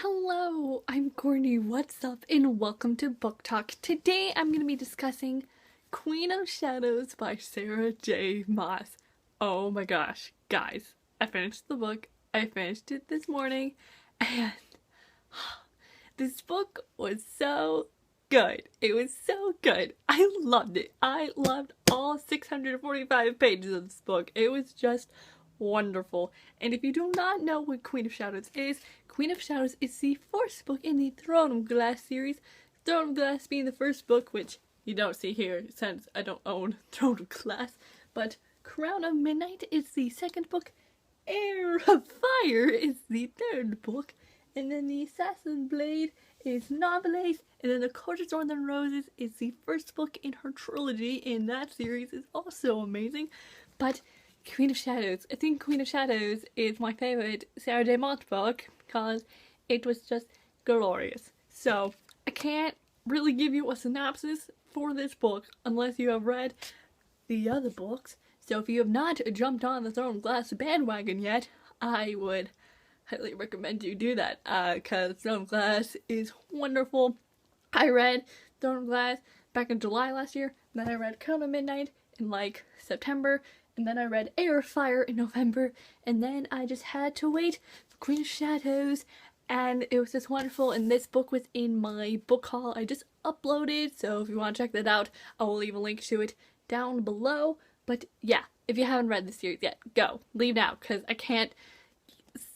Hello, I'm Courtney, what's up, and welcome to Book Talk. Today I'm going to be discussing Queen of Shadows by Sarah J.Mass. Oh my gosh, guys, I finished the book. I finished it this morning, and this book was so good. It was so good. I loved it. I loved all 645 pages of this book. It was just wonderful. And if you do not know what Queen of Shadows is, Queen of Shadows is the fourth book in the Throne of Glass series. Throne of Glass being the first book, which you don't see here since I don't own Throne of Glass. But Crown of Midnight is the second book. Heir of Fire is the third book. And then the Assassin Blade is Novelist. And then The Court of Thorns and Roses is the first book in her trilogy. And that series is also amazing. But Queen of Shadows. I think Queen of Shadows is my favorite Sarah J. Maas book because it was just glorious. So I can't really give you a synopsis for this book unless you have read the other books. So if you have not jumped on the Throne of Glass bandwagon yet, I would highly recommend you do that because Throne of Glass is wonderful. I read Throne of Glass back in July last year, then I read Crown of Midnight in like September, and then I read Heir of Fire in November, and then I just had to wait for Queen of Shadows, and it was just wonderful. And this book was in my book haul I just uploaded, so if you want to check that out, I will leave a link to it down below. But yeah, if you haven't read the series yet, go. Leave now, because I can't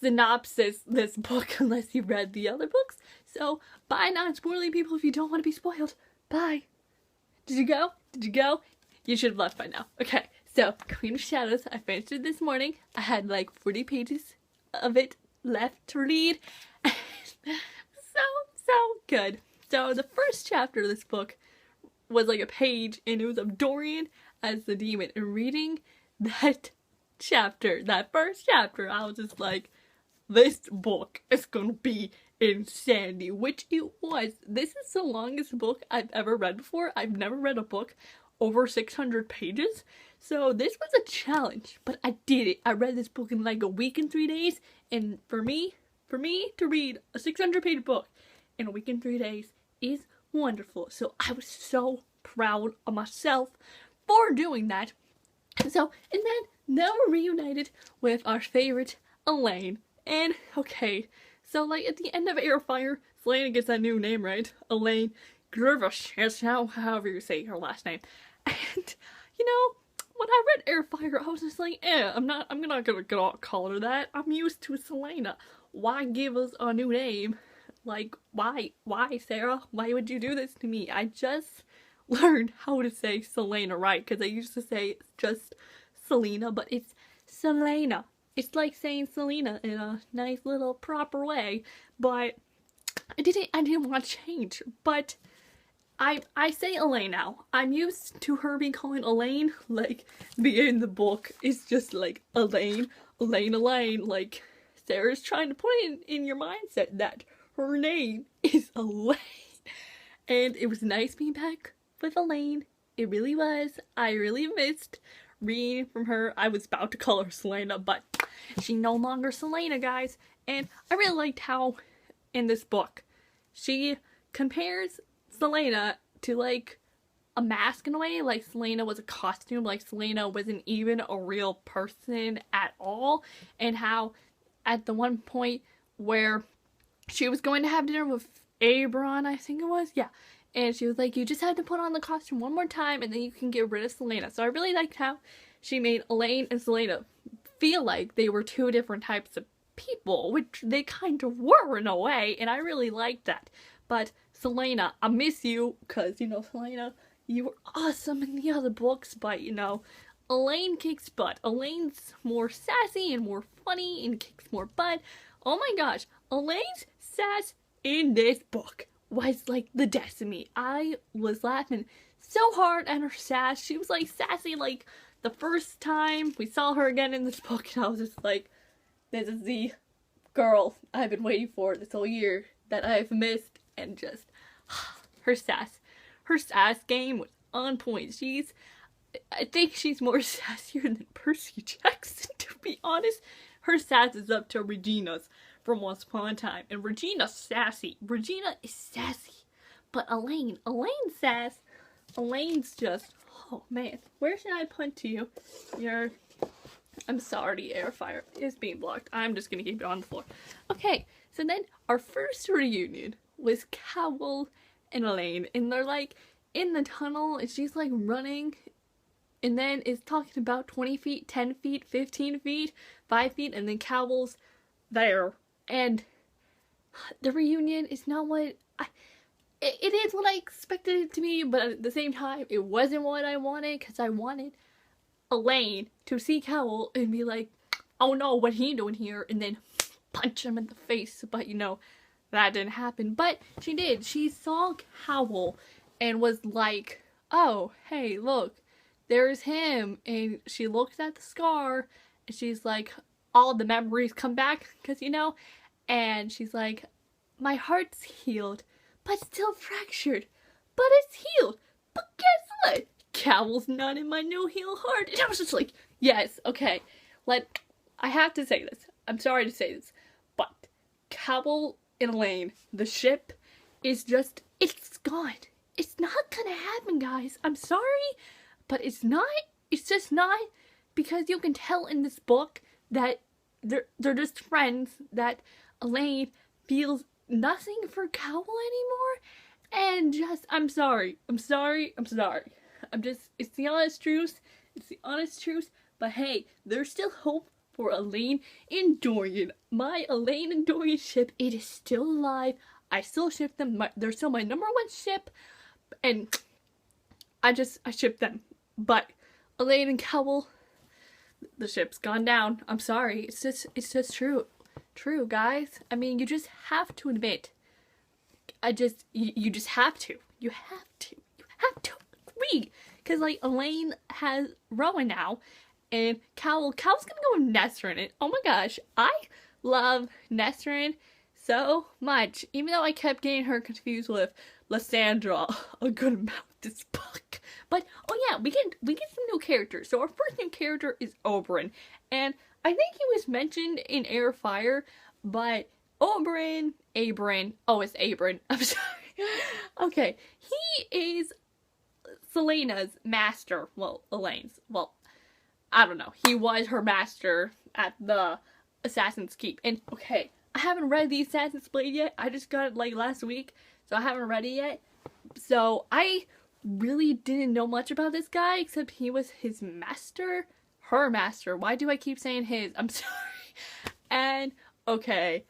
synopsis this book unless you've read the other books. So, bye, non-spoiling people, if you don't want to be spoiled. Bye. Did you go? Did you go? You should have left by now. Okay. So, Queen of Shadows, I finished it this morning. I had like 40 pages of it left to read. so good. So, the first chapter of this book was like a page, and it was of Dorian as the demon. And reading that chapter, that first chapter, I was just like, this book is gonna be insanity, which it was. This is the longest book I've ever read before. I've never read a book over 600 pages, so this was a challenge, but I did it. I read this book in like a week and 3 days, and for me to read a 600-page book in a week and 3 days is wonderful. So I was so proud of myself for doing that. So, and then now we're reunited with our favorite Elaine, and okay, so like at the end of Heir of Fire, Selena gets that new name, right? Elaine Grievous, however you say her last name. And you know, when I read Heir of Fire, I was just like, I'm not gonna call her that. I'm used to Selena. Why give us a new name? Like, why, Sarah? Why would you do this to me? I just learned how to say Selena right, because I used to say just Selena, but it's Selena. It's like saying Selena in a nice little proper way, but I didn't want to change, but I say Elaine now. I'm used to her being called Elaine, like the beginning of the book is just like Elaine, like Sarah's trying to put in your mindset that her name is Elaine. And it was nice being back with Elaine. It really was. I really missed reading from her. I was about to call her Selena, but she's no longer Selena, guys. And I really liked how in this book she compares Selena to like a mask in a way. Like Selena was a costume, like Selena wasn't even a real person at all. And how at the one point where she was going to have dinner with Abron, I think it was, yeah, and she was like, you just have to put on the costume one more time and then you can get rid of Selena. So I really liked how she made Elaine and Selena feel like they were two different types of people, which they kind of were in a way, and I really liked that. But Selena, I miss you, because, you know, Selena, you were awesome in the other books, but, you know, Elaine kicks butt. Elaine's more sassy and more funny and kicks more butt. Oh my gosh, Elaine's sass in this book was like the death of me. I was laughing so hard at her sass. She was like sassy like the first time we saw her again in this book, and I was just like, this is the girl I've been waiting for this whole year that I've missed. And just her sass game was on point. I think she's more sassier than Percy Jackson, to be honest. Her sass is up to Regina's from Once Upon a Time. And Regina's sassy. Regina is sassy. But Elaine sass. Elaine's just, oh man, where should I put to you? I'm sorry, the air fryer is being blocked. I'm just gonna keep it on the floor. Okay, so then our first reunion was Cowell and Elaine, and they're like in the tunnel, and she's like running, and then it's talking about 20 feet, 10 feet, 15 feet, 5 feet, and then Cowell's there, and the reunion is not what it is what I expected it to be, but at the same time, it wasn't what I wanted, because I wanted Elaine to see Cowell and be like, oh no, what he doing here, and then punch him in the face, but you know, that didn't happen. But she did. She saw Cowell and was like, oh, hey, look, there's him, and she looks at the scar, and she's like, all the memories come back, because you know, and she's like, my heart's healed, but still fractured, but it's healed, but guess what? Cowell's not in my new heal heart. And I was just like, yes, okay, I have to say this. I'm sorry to say this, but Cowell and Elaine, the ship, is just, it's gone. It's not gonna happen, guys. I'm sorry, but it's just not, because you can tell in this book that they're just friends, that Elaine feels nothing for Cowell anymore, and just, I'm sorry. It's the honest truth. It's the honest truth. But hey, there's still hope for Elaine and Dorian. My Elaine and Dorian ship, it is still alive. I still ship them. They're still my #1 ship. And I ship them. But Elaine and Cowell, the ship's gone down. I'm sorry. It's just true. True, guys. I mean, you just have to admit. You just have to. You have to agree. Because, like, Elaine has Rowan now, and Cowell's gonna go with Nesrin. And oh my gosh, I love Nesrin so much. Even though I kept getting her confused with Lysandra a good amount this book. But, oh yeah, we get some new characters. So our first new character is Oberyn. And I think he was mentioned in Air Fire, but Abram, oh, it's Abram, I'm sorry. Okay, he is Celaena's master, well, Elaine's, well, I don't know, he was her master at the Assassin's Keep, and okay, I haven't read the Assassin's Blade yet, I just got it like last week, so I haven't read it yet, so I really didn't know much about this guy, except he was his master, her master, why do I keep saying his, I'm sorry, and, okay,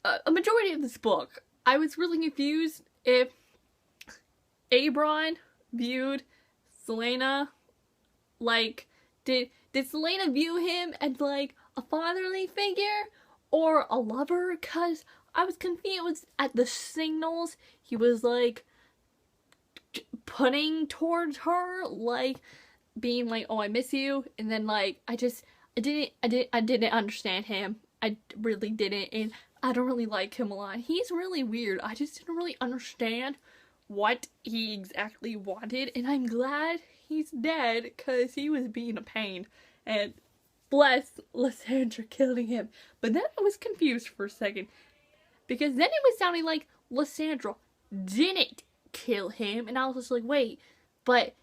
a majority of this book, I was really confused if Abram viewed Celaena, like, did Celaena view him as, like, a fatherly figure or a lover? Because I was confused at the signals he was, like, putting towards her, like, being like, oh, I miss you, and then, like, I didn't understand him. I really didn't, and I don't really like him a lot. He's really weird. I just didn't really understand what he exactly wanted, and I'm glad he's dead, because he was being a pain, and bless Lysandra killing him. But then I was confused for a second, because then it was sounding like Lysandra didn't kill him, and I was just like, wait, but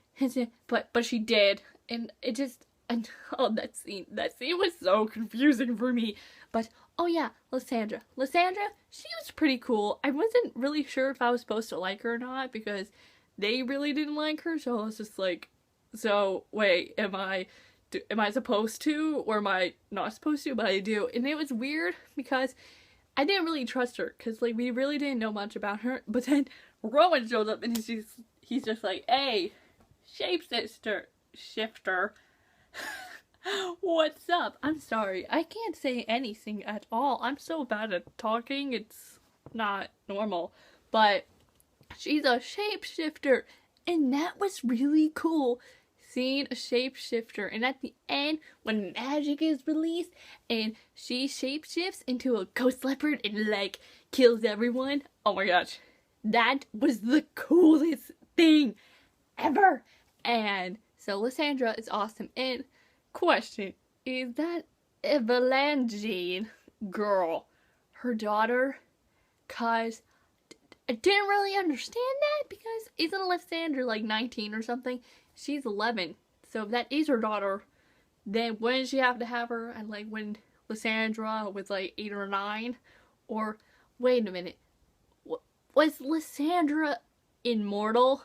she did, and it just, and oh, that scene was so confusing for me. But oh yeah, Lysandra, she was pretty cool. I wasn't really sure if I was supposed to like her or not, because they really didn't like her, so I was just like, so wait, am I supposed to, or am I not supposed to? But I do, and it was weird because I didn't really trust her, because like we really didn't know much about her. But then Rowan shows up, and he's just like, hey, shifter. What's up? I'm sorry, I can't say anything at all. I'm so bad at talking, it's not normal. But she's a shapeshifter, and that was really cool, seeing a shapeshifter. And at the end, when magic is released and she shapeshifts into a ghost leopard and like kills everyone, oh my gosh, that was the coolest thing ever. And so Lysandra is awesome. And question, is that Evangeline girl her daughter, cause I didn't really understand that, because isn't Lysandra like 19 or something? She's 11, so if that is her daughter, then when did she have to have her? And like when Lysandra was like 8 or 9, or wait a minute, was Lysandra immortal?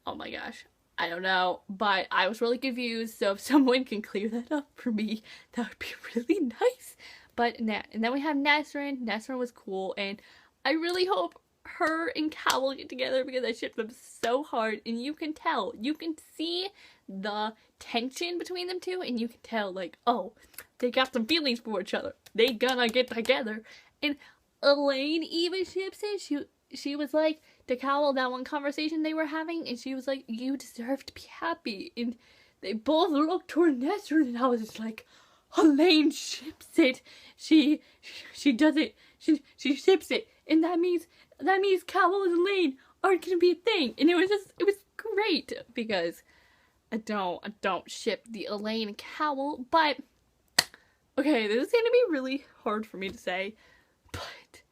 Oh my gosh, I don't know, but I was really confused, so if someone can clear that up for me, that would be really nice. But and then we have Nesrin. Nesrin was cool, and I really hope her and Cowell get together, because I ship them so hard, and you can tell, you can see the tension between them two, and you can tell like, oh, they got some feelings for each other, they gonna get together. And Elaine even ships it. She was like to Cowell, that one conversation they were having, and she was like, you deserve to be happy, and they both looked toward Nesrin, and I was just like, Elaine ships it. She does it. She ships it, and that means Cowell and Elaine aren't gonna be a thing. And it was great, because I don't ship the Elaine and Cowell, but okay, this is gonna be really hard for me to say, but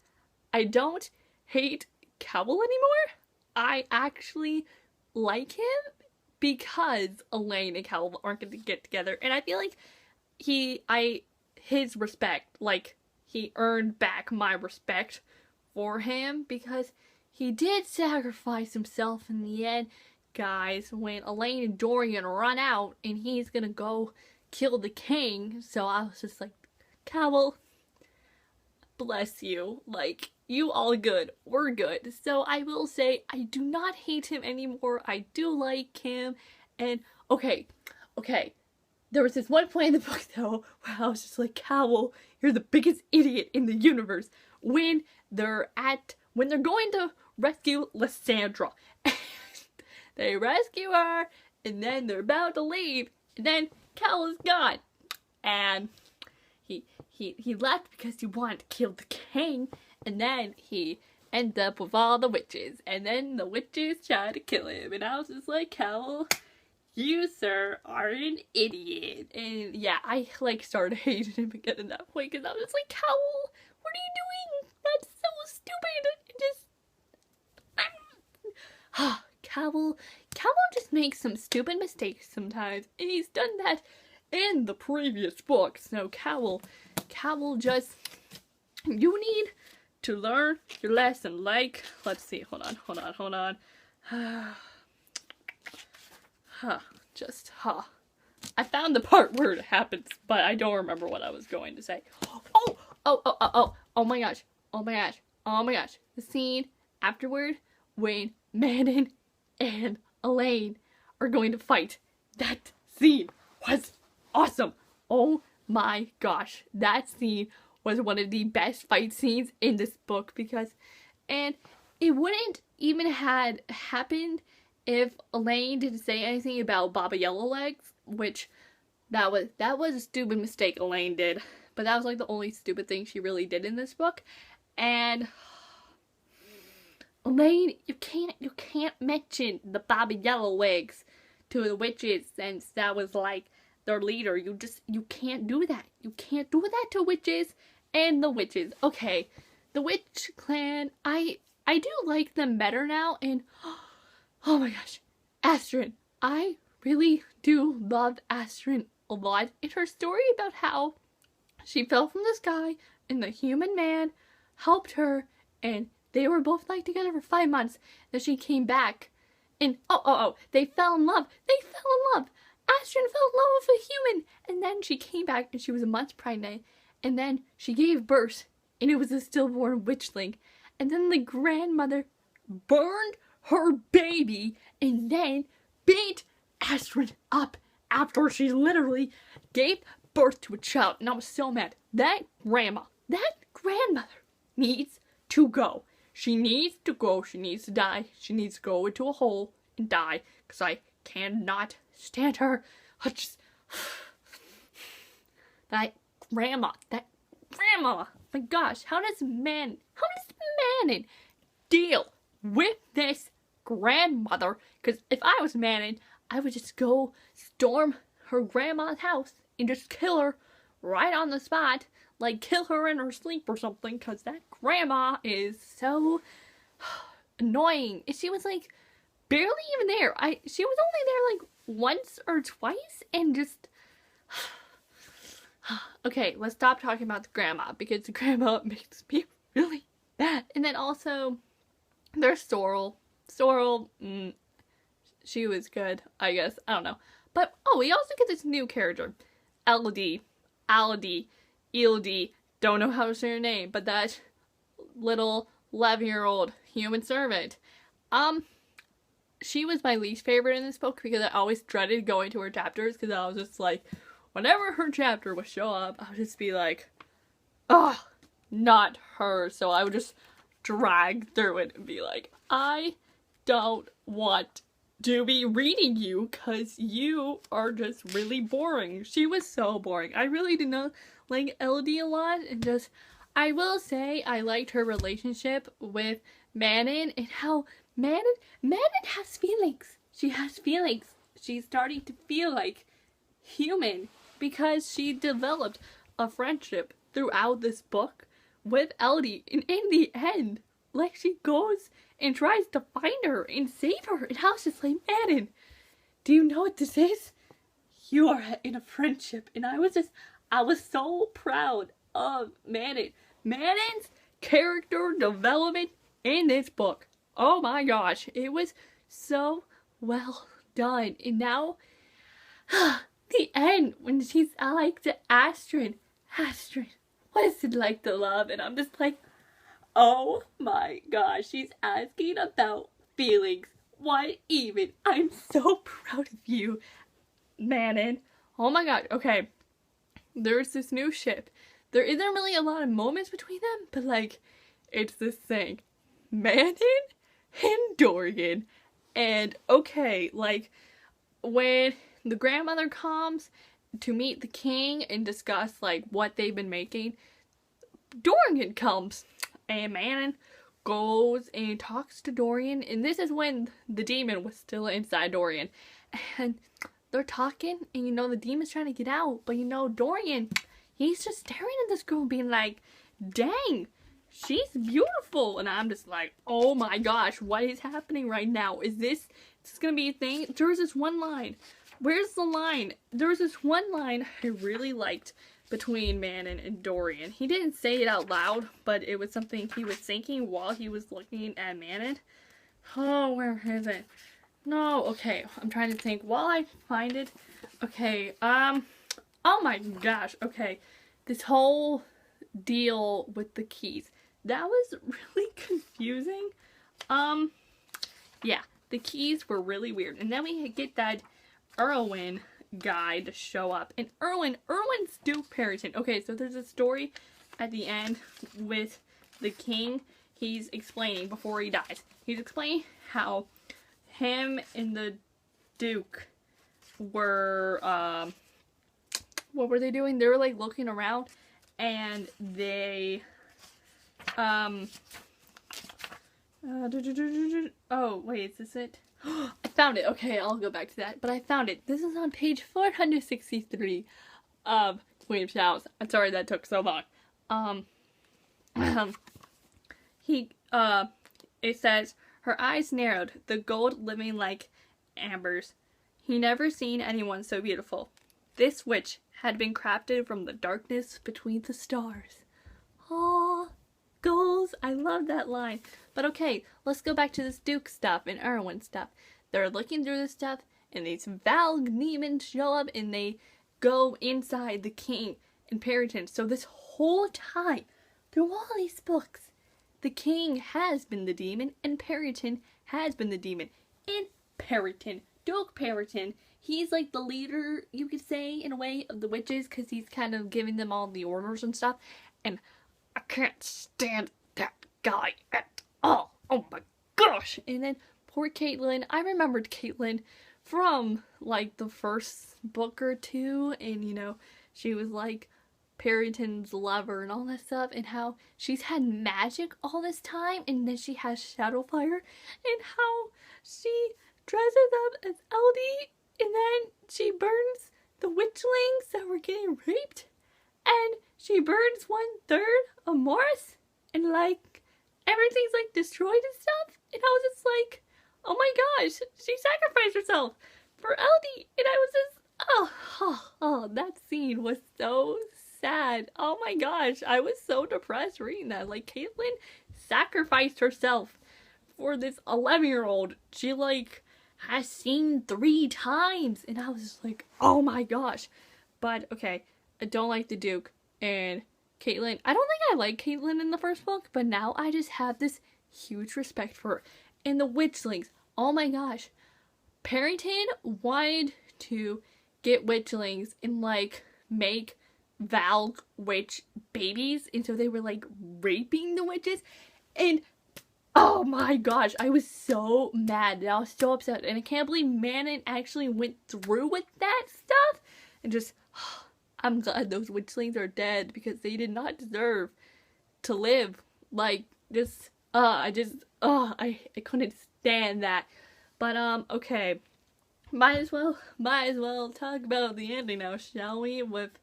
I don't hate Cowell anymore. I actually like him, because Elaine and Cowell aren't gonna get together, and I feel like his respect, like, he earned back my respect for him, because he did sacrifice himself in the end, guys, when Elaine and Dorian run out and he's gonna go kill the king. So I was just like, Cowell, bless you, like, you all good, we're good. So I will say, I do not hate him anymore, I do like him. And okay, there was this one point in the book, though, where I was just like, Cowell, you're the biggest idiot in the universe. When they're going to rescue Lysandra. They rescue her, and then they're about to leave, and then Cowell is gone. And he left because he wanted to kill the king, and then he ended up with all the witches, and then the witches tried to kill him, and I was just like, Cowell, you, sir, are an idiot. And yeah, I like started hating him again at that point, because I was just like, Cowell, what are you doing? That's so stupid. Cowell just makes some stupid mistakes sometimes, and he's done that in the previous book. So Cowell just, you need to learn your lesson. Like, let's see, hold on. I found the part where it happens, but I don't remember what I was going to say. Oh my gosh. The scene afterward when Manon and Elaine are going to fight. That scene was awesome. Oh my gosh. That scene was one of the best fight scenes in this book, and it wouldn't even had happened if Elaine didn't say anything about Baba Yellowlegs, which that was a stupid mistake Elaine did, but that was like the only stupid thing she really did in this book. And Elaine, you can't mention the Baba Yellowlegs to the witches, since that was like their leader. You can't do that. You can't do that to witches. And the witches, okay, the witch clan, I do like them better now. And oh my gosh, Astrid, I really do love Astrid a lot. In her story about how she fell from the sky and the human man helped her, and they were both like together for 5 months. Then she came back, and they fell in love. Astrid fell in love with a human, and then she came back and she was a month pregnant, and then she gave birth, and it was a stillborn witchling, and then the grandmother burned her baby and then beat Astrid up after she literally gave birth to a child. And I was so mad. That grandmother needs to go. She needs to go. She needs to die. She needs to go into a hole and die, because I cannot stand her. That grandma, my gosh, how does Manon deal with this grandmother? Because if I was Manon, I would just go storm her grandma's house and just kill her right on the spot, like kill her in her sleep or something, because that grandma is so annoying. And she was like barely even there. She was only there like once or twice, and just okay, let's stop talking about the grandma, because the grandma makes me really bad. And then also there's Sorrel. Sorrel, she was good, I guess. I don't know. But, oh, we also get this new character. Elodie. Elodie. Don't know how to say her name, but that little 11-year-old human servant. She was my least favorite in this book, because I always dreaded going to her chapters, because I was just like, whenever her chapter would show up, I would just be like, ugh, not her. So I would just drag through it and be like, I don't want to be reading you, because you are just really boring. She was so boring. I really did not like Elodie a lot, and just, I will say I liked her relationship with Manon, and how Manon has feelings. She has feelings. She's starting to feel like human, because she developed a friendship throughout this book with Elodie, and in the end, like, she goes and tries to find her and save her, and I was just like, Manon, do you know what this is? You are in a friendship. And I was so proud of Manon. Manon's character development in this book, oh my gosh, it was so well done. And now the end, when she's like to Astrid, what is it like to love? And I'm just like, oh my gosh, she's asking about feelings. What even? I'm so proud of you, Manon. Oh my god, okay. There's this new ship. There isn't really a lot of moments between them, but like, it's this thing. Manon and Dorian. And okay, like, when the grandmother comes to meet the king and discuss like what they've been making, Dorian comes, and Manon goes and talks to Dorian, and this is when the demon was still inside Dorian, and they're talking, and you know the demon's trying to get out, but you know Dorian, he's just staring at this girl being like, dang, she's beautiful. And I'm just like, oh my gosh, what is happening right now? Is this gonna be a thing? There's this one line. Where's the line? There's this one line I really liked between Manon and Dorian. He didn't say it out loud, but it was something he was thinking while he was looking at Manon. Oh, where is it? No, okay, I'm trying to think while I find it. Okay, oh my gosh, okay. This whole deal with the keys, that was really confusing. Yeah, the keys were really weird. And then we get that Erwin guy to show up. And Erwin's Duke Perrington. Okay, so there's a story at the end with the king. He's explaining before he dies. He's explaining how him and the Duke were, what were they doing? They were like looking around, and they, oh, wait, is this it? I found it. Okay, I'll go back to that. But I found it. This is on page 463 of William Show's. I'm sorry that took so long. It says, her eyes narrowed, the gold living like ambers. He never seen anyone so beautiful. This witch had been crafted from the darkness between the stars. Aww. Goals. I love that line. But okay, let's go back to this Duke stuff and Erwin stuff. They're looking through this stuff, and these Valg demons show up, and they go inside the king and Perrington. So this whole time, through all these books, the king has been the demon, and Perrington has been the demon. And Perrington, Duke Perrington, he's like the leader, you could say, in a way, of the witches, because he's kind of giving them all the orders and stuff. And I can't stand that guy at all. Oh my gosh. And then poor Caitlin. I remembered Caitlin from like the first book or two. And you know, she was like Perrington's lover and all that stuff. And how she's had magic all this time. And then she has Shadowfire. And how she dresses up as Elodie. And then she burns the witchlings that were getting raped. and she burns 1/3 of Morris, and like everything's like destroyed and stuff. And I was just like, oh my gosh, she sacrificed herself for Elodie. And I was just, oh, that scene was so sad. Oh my gosh, I was so depressed reading that. Like, Caitlin sacrificed herself for this 11-year-old she like has seen 3 times, and I was just like, oh my gosh. But okay, I don't like the Duke and Caitlin. I don't think I liked Caitlin in the first book, but now I just have this huge respect for her. And the witchlings, oh my gosh. Parrington wanted to get witchlings and like make Val witch babies, and so they were like raping the witches, and oh my gosh, I was so mad and I was so upset, and I can't believe Manon actually went through with that stuff. And just, I'm glad those witchlings are dead, because they did not deserve to live. Like, just, I couldn't stand that. But, okay. Might as well talk about the ending now, shall we? With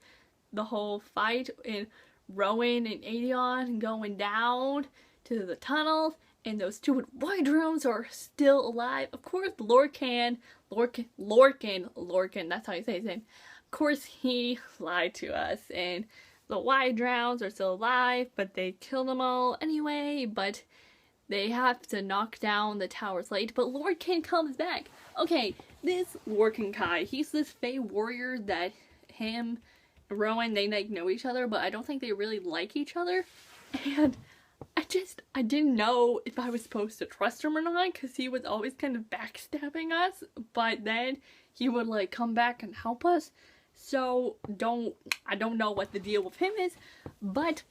the whole fight and Rowan and Aedion going down to the tunnels, and those 2 white rooms are still alive. Of course, Lorcan, that's how you say his name. Of course, he lied to us, and the white drowns are still alive, but they killed them all anyway. But they have to knock down the towers late. But Lorcan comes back. Okay, this Lorcan guy, he's this Fey warrior that him and Rowan, they like know each other, but I don't think they really like each other. And I didn't know if I was supposed to trust him or not, because he was always kind of backstabbing us, but then he would like come back and help us. So I don't know what the deal with him is, but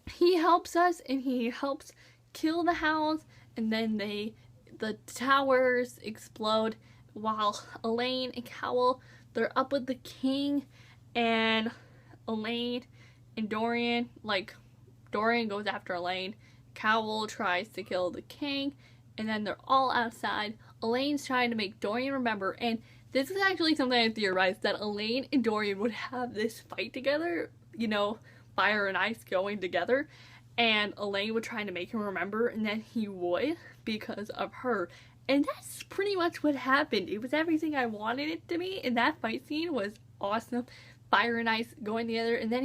he helps us, and he helps kill the house, and then the towers explode while Elaine and Cowell, they're up with the king, and Elaine and Dorian, like, Dorian goes after Elaine, Cowell tries to kill the king, and then they're all outside. Elaine's trying to make Dorian remember, and this is actually something I theorized, that Elaine and Dorian would have this fight together, you know, fire and ice going together, and Elaine would try to make him remember, and then he would, because of her. And that's pretty much what happened. It was everything I wanted it to be, and that fight scene was awesome. Fire and ice going together, and then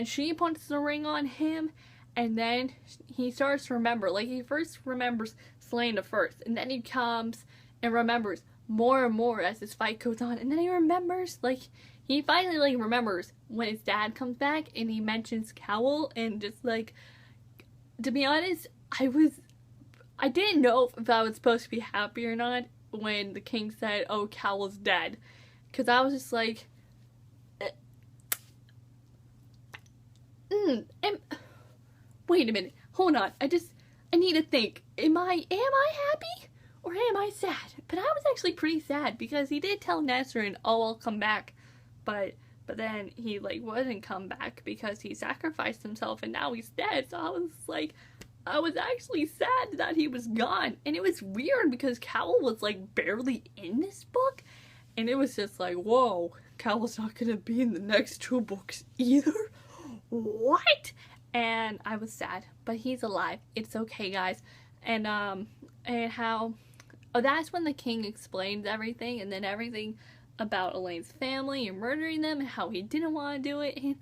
she puts the ring on him, and then he starts to remember. Like, he first remembers Selena first, and then he comes and remembers more and more as this fight goes on, and then he remembers, like, he finally, like, remembers when his dad comes back, and he mentions Cowell, and just, like, to be honest, I didn't know if I was supposed to be happy or not when the king said, oh, Cowell's dead, because I was just like, wait a minute, hold on, I need to think, am I happy or am I sad? But I was actually pretty sad, because he did tell Nesrin, oh, I'll come back, but then he like wouldn't come back because he sacrificed himself and now he's dead. So I was actually sad that he was gone, and it was weird because Cowell was like barely in this book, and it was just like, whoa, Cowell's not gonna be in the next 2 books either? What? And I was sad, but he's alive. It's okay, guys. And that's when the king explains everything, and then everything about Elaine's family and murdering them, and how he didn't want to do it. And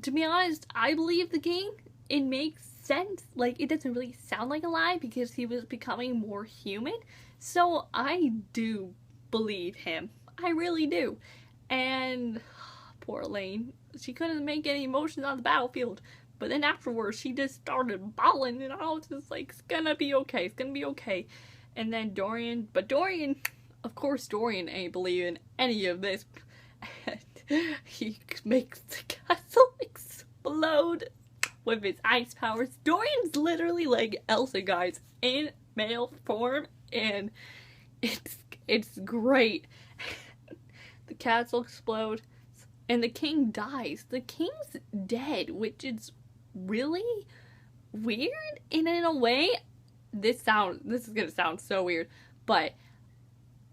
to be honest, I believe the king. It makes sense. Like, it doesn't really sound like a lie because he was becoming more human. So I do believe him. I really do. And poor Elaine, she couldn't make any emotions on the battlefield. But then afterwards, she just started bawling, and I was just like, it's gonna be okay, it's gonna be okay. And then Dorian, of course Dorian ain't believing any of this. And he makes the castle explode with his ice powers. Dorian's literally like Elsa, guys, in male form, and it's great. The castle explodes, and the king dies. The king's dead, which is really weird. And in a way, this is gonna sound so weird, but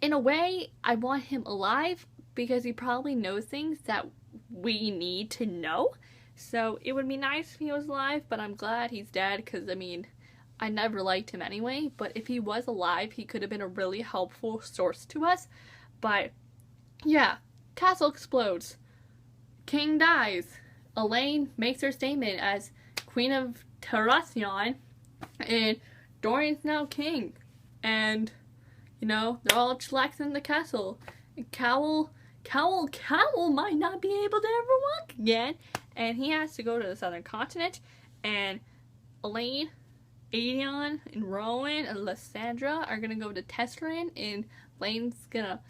in a way, I want him alive because he probably knows things that we need to know. So it would be nice if he was alive, but I'm glad he's dead, because I mean, I never liked him anyway, but if he was alive, he could have been a really helpful source to us. But yeah, castle explodes, king dies, Elaine makes her statement as Queen of Terrasion, and Dorian's now king, and you know, they're all chillaxing in the castle. And Cowell might not be able to ever walk again, and he has to go to the southern continent, and Elaine, Aedion, and Rowan, and Lysandra are gonna go to Tesserin, and Elaine's gonna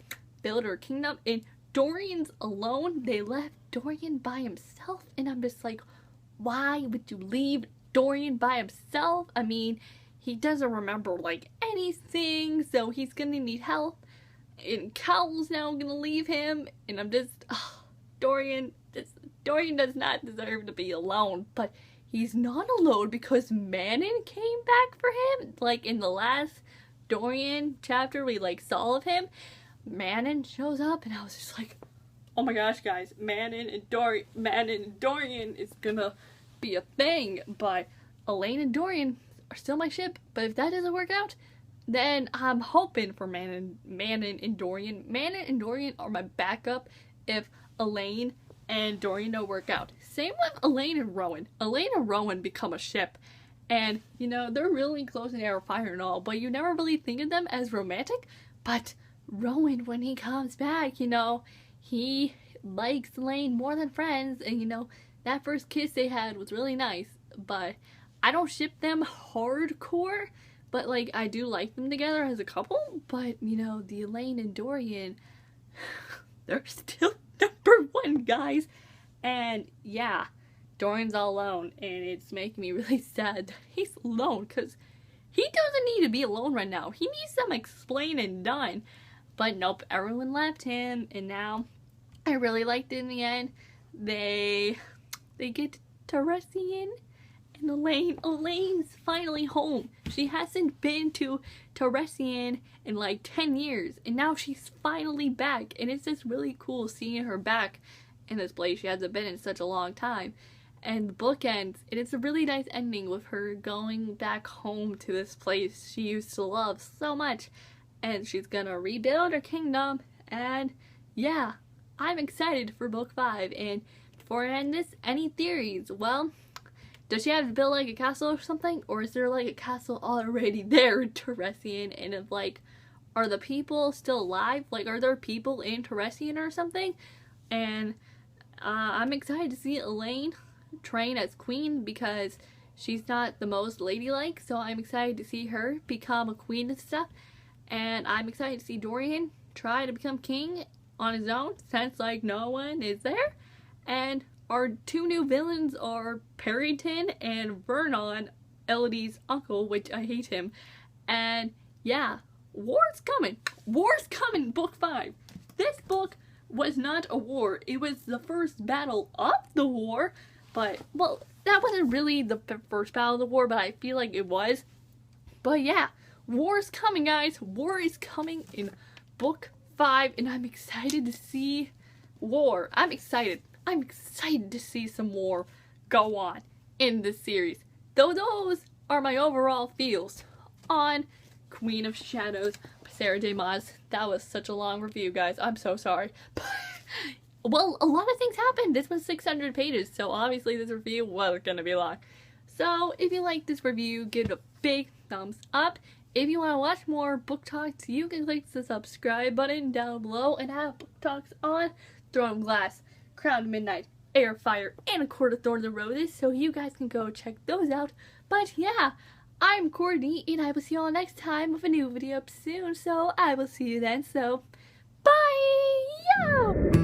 build her kingdom, and Dorian's alone. They left Dorian by himself, and I'm just like, why would you leave Dorian by himself? I mean, he doesn't remember like anything, so he's gonna need help. And Cowell's now gonna leave him, and I'm just, Dorian does not deserve to be alone. But he's not alone because Manon came back for him. Like in the last Dorian chapter we like saw of him, Manon shows up, and I was just like, oh my gosh, guys, Manon and Dorian is gonna be a thing. But Elaine and Dorian are still my ship. But if that doesn't work out, then I'm hoping for Manon and Dorian. Manon and Dorian are my backup if Elaine and Dorian don't work out. Same with Elaine and Rowan. Elaine and Rowan become a ship, and you know, they're really close in air fire and all, but you never really think of them as romantic. But Rowan, when he comes back, you know, he likes Elaine more than friends, and you know, that first kiss they had was really nice. But I don't ship them hardcore, but like I do like them together as a couple. But you know, the Elaine and Dorian, they're still #1, guys. And yeah, Dorian's all alone, and it's making me really sad that he's alone, because he doesn't need to be alone right now. He needs some explaining done. But nope, everyone left him, and now I really liked it in the end. They get to Terrasion, and Elaine's finally home. She hasn't been to Terrasion in like 10 years, and now she's finally back, and it's just really cool seeing her back in this place she hasn't been in such a long time. And the book ends, and it's a really nice ending with her going back home to this place she used to love so much, and she's gonna rebuild her kingdom. And yeah, I'm excited for book 5. And before I end this, any theories? Well, does she have to build like a castle or something? Or is there like a castle already there in Terrasion? And if like, are the people still alive? Like, are there people in Terrasion or something? And I'm excited to see Elaine train as queen, because she's not the most ladylike. So I'm excited to see her become a queen and stuff. And I'm excited to see Dorian try to become king on his own, since like no one is there. And our 2 new villains are Perryton and Vernon, Elodie's uncle, which I hate him. And yeah, war's coming. War's coming, book 5. This book was not a war. It was the first battle of the war. But, well, that wasn't really the first battle of the war, but I feel like it was. But yeah, war's coming, guys. War is coming in book 5, and I'm excited to see war. I'm excited to see some war go on in this series. Though those are my overall feels on Queen of Shadows by Sarah J.Mass. That was such a long review, guys. I'm so sorry. Well, a lot of things happened. This was 600 pages, so obviously this review was gonna be long. So if you like this review, give it a big thumbs up. If you want to watch more book talks, you can click the subscribe button down below and have book talks on Throne Glass, Crown of Midnight, Air Fire, and A Court of Thorns and Roses, so you guys can go check those out. But yeah, I'm Courtney, and I will see you all next time with a new video up soon, so I will see you then. So, bye! Yo!